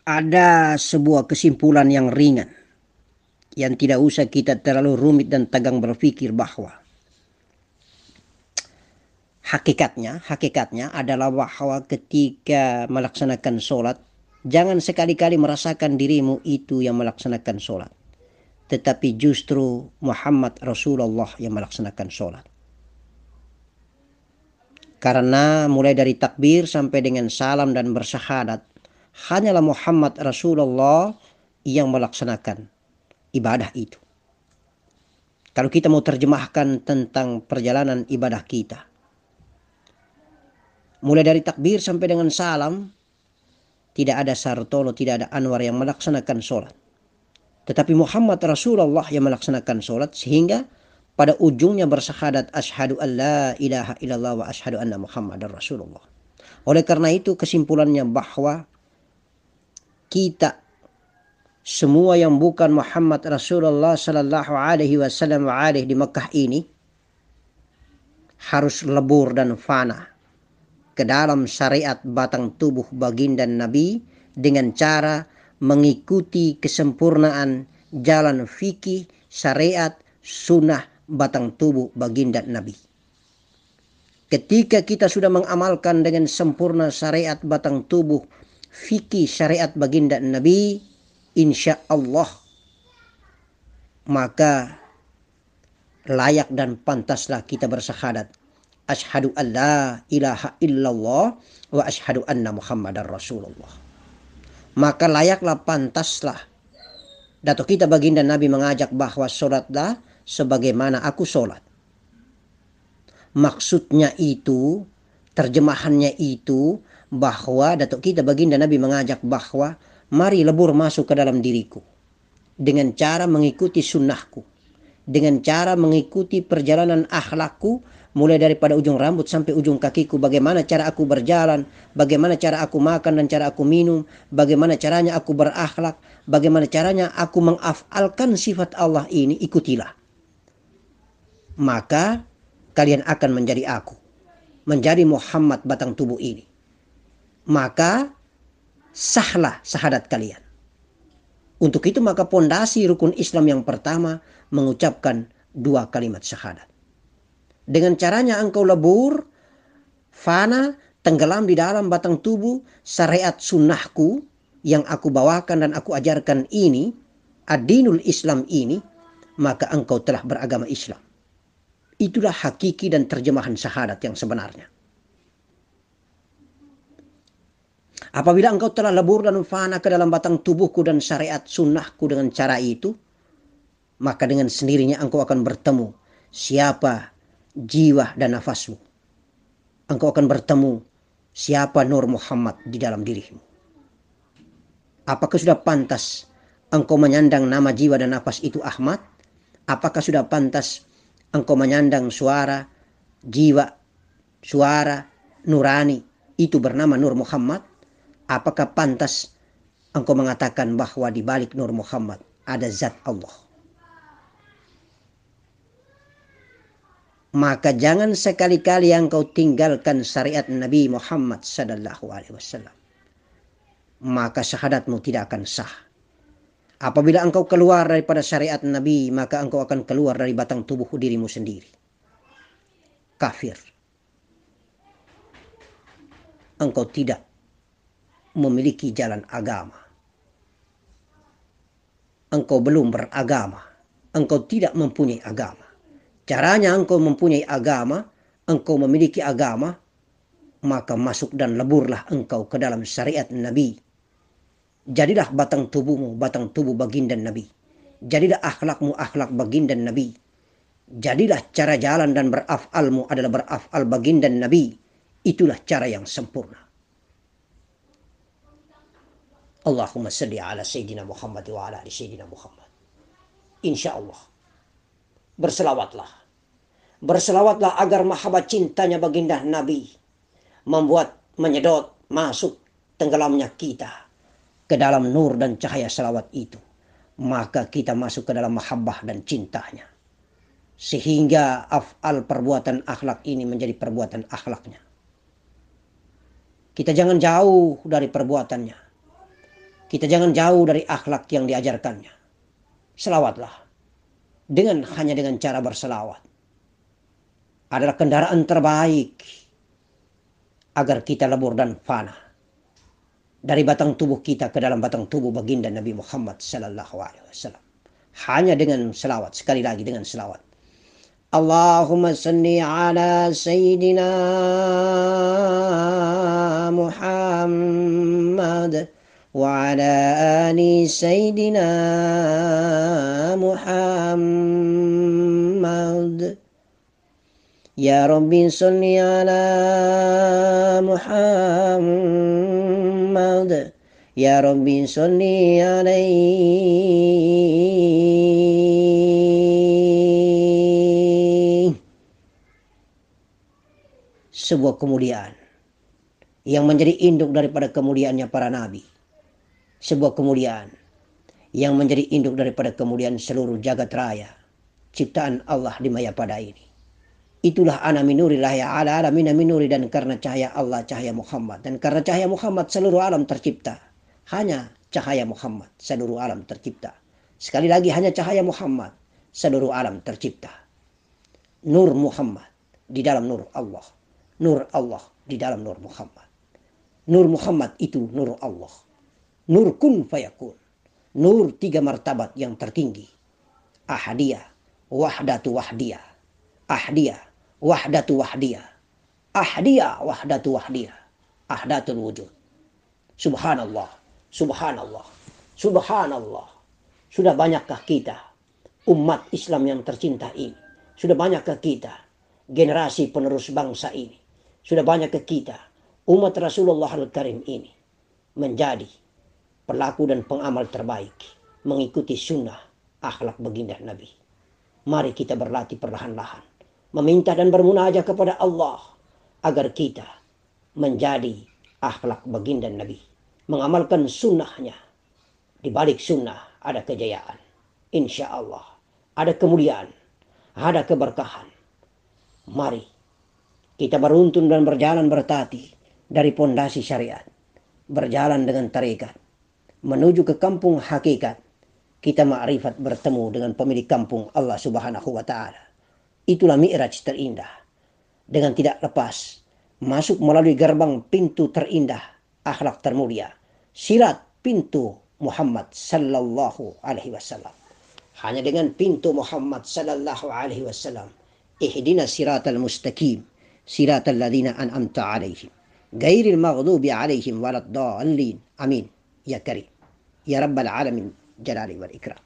Ada sebuah kesimpulan yang ringan yang tidak usah kita terlalu rumit dan tegang berpikir bahwa hakikatnya adalah bahwa ketika melaksanakan sholat, jangan sekali-kali merasakan dirimu itu yang melaksanakan sholat, tetapi justru Muhammad Rasulullah yang melaksanakan sholat. Karena mulai dari takbir sampai dengan salam dan bersyahadat, hanyalah Muhammad Rasulullah yang melaksanakan ibadah itu. Kalau kita mau terjemahkan tentang perjalanan ibadah kita, mulai dari takbir sampai dengan salam, tidak ada Sartono, tidak ada Anwar yang melaksanakan sholat. Tetapi Muhammad Rasulullah yang melaksanakan sholat, sehingga pada ujungnya bersyahadat asyhadu an la ilaha illallah wa asyhadu anna Muhammadar Rasulullah. Oleh karena itu kesimpulannya bahwa kita semua yang bukan Muhammad Rasulullah sallallahu alaihi wasallam di Mekah ini harus lebur dan fana ke dalam syariat batang tubuh baginda Nabi dengan cara mengikuti kesempurnaan jalan fikih syariat sunnah batang tubuh baginda Nabi. Ketika kita sudah mengamalkan dengan sempurna syariat batang tubuh fikih syariat baginda Nabi, insya Allah maka layak dan pantaslah kita bersyahadat asyhadu an la ilaha illallah wa asyhadu anna Muhammadar Rasulullah. Maka layaklah, pantaslah Datuk kita baginda Nabi mengajak bahwa sholatlah sebagaimana aku sholat. Maksudnya itu, terjemahannya itu, bahwa Datuk kita baginda Nabi mengajak bahwa mari lebur masuk ke dalam diriku dengan cara mengikuti sunnahku, dengan cara mengikuti perjalanan akhlakku, mulai daripada ujung rambut sampai ujung kakiku, bagaimana cara aku berjalan, bagaimana cara aku makan dan cara aku minum, bagaimana caranya aku berakhlak, bagaimana caranya aku mengafalkan sifat Allah ini, ikutilah. Maka kalian akan menjadi aku, menjadi Muhammad batang tubuh ini. Maka sahlah syahadat kalian. Untuk itu maka pondasi rukun Islam yang pertama mengucapkan 2 kalimat syahadat. Dengan caranya engkau lebur, fana, tenggelam di dalam batang tubuh syariat sunnahku yang aku bawakan dan aku ajarkan ini, ad-dinul Islam ini, maka engkau telah beragama Islam. Itulah hakiki dan terjemahan syahadat yang sebenarnya. Apabila engkau telah lebur dan fana ke dalam batang tubuhku dan syariat sunnahku dengan cara itu, maka dengan sendirinya engkau akan bertemu siapa jiwa dan nafasmu. Engkau akan bertemu siapa Nur Muhammad di dalam dirimu. Apakah sudah pantas engkau menyandang nama jiwa dan nafas itu Ahmad? Apakah sudah pantas engkau menyandang suara, jiwa, suara, nurani itu bernama Nur Muhammad? Apakah pantas engkau mengatakan bahwa di balik Nur Muhammad ada zat Allah? Maka jangan sekali-kali engkau tinggalkan syariat Nabi Muhammad sallallahu alaihi wasallam. Maka syahadatmu tidak akan sah. Apabila engkau keluar daripada syariat Nabi, maka engkau akan keluar dari batang tubuh dirimu sendiri. Kafir. Engkau tidak memiliki jalan agama. Engkau belum beragama. Engkau tidak mempunyai agama. Caranya engkau mempunyai agama, engkau memiliki agama, maka masuk dan leburlah engkau ke dalam syariat Nabi. Jadilah batang tubuhmu batang tubuh baginda Nabi. Jadilah akhlakmu akhlak baginda Nabi. Jadilah cara jalan dan beraf'almu adalah beraf'al baginda Nabi. Itulah cara yang sempurna. Allahumma salli ala Sayyidina Muhammad wa ala ali Sayyidina Muhammad. Insya Allah. Berselawatlah agar mahabbah cintanya baginda Nabi membuat menyedot masuk tenggelamnya kita ke dalam nur dan cahaya selawat itu. Maka kita masuk ke dalam mahabbah dan cintanya. Sehingga af'al perbuatan akhlak ini menjadi perbuatan akhlaknya. Kita jangan jauh dari perbuatannya. Kita jangan jauh dari akhlak yang diajarkannya. Selawatlah hanya dengan cara berselawat adalah kendaraan terbaik agar kita lebur dan fana dari batang tubuh kita ke dalam batang tubuh baginda Nabi Muhammad sallallahu alaihi wasallam. Hanya dengan selawat, sekali lagi dengan selawat. Allahumma salli ala Sayyidina Muhammad wa ala ali Sayyidina Muhammad. Ya Rabbi salli ala Muhammad. Ya Rabbi salli alaihi. Sebuah kemuliaan yang menjadi induk daripada kemuliaannya para nabi. Sebuah kemuliaan yang menjadi induk daripada kemuliaan seluruh jagat raya ciptaan Allah di Mayapada ini. Itulah ana minurillahi ala alamina minuri, dan karena cahaya Allah cahaya Muhammad, dan karena cahaya Muhammad seluruh alam tercipta. Hanya cahaya Muhammad seluruh alam tercipta. Sekali lagi, hanya cahaya Muhammad seluruh alam tercipta. Nur Muhammad di dalam nur Allah. Nur Allah di dalam nur Muhammad. Nur Muhammad itu nur Allah. Nur kun fayakun. Nur 3 martabat yang tertinggi. Ahadiyah, wahdatu wahdiyah. Ahdiyah, wahdatu wahdiyah. Ahdiyah, wahdatu wahdiyah. Ahdatul wujud. Subhanallah, subhanallah, subhanallah. Sudah banyakkah kita, umat Islam yang tercinta ini? Sudah banyakkah kita, generasi penerus bangsa ini? Sudah banyakkah kita, umat Rasulullah Al-Karim ini, menjadi pelaku dan pengamal terbaik, mengikuti sunnah akhlak baginda Nabi? Mari kita berlatih perlahan-lahan, meminta dan bermunajat kepada Allah agar kita menjadi akhlak baginda Nabi, mengamalkan sunnahnya. Di balik sunnah ada kejayaan, insya Allah ada kemuliaan, ada keberkahan. Mari kita beruntun dan berjalan bertati dari pondasi syariat, berjalan dengan tarekat menuju ke kampung hakikat. Kita ma'rifat bertemu dengan pemilik kampung Allah Subhanahu wa Ta'ala. Itulah mi'raj terindah. Dengan tidak lepas masuk melalui gerbang pintu terindah akhlak termulia, sirat pintu Muhammad sallallahu alaihi wasallam. Hanya dengan pintu Muhammad sallallahu alaihi wasallam, ihdina siratal mustaqim, siratal ladzina an'amta alaihim, ghairil maghdubi alaihim waladdallin. Amin ya karim ya rabbal alamin jalali wal ikram.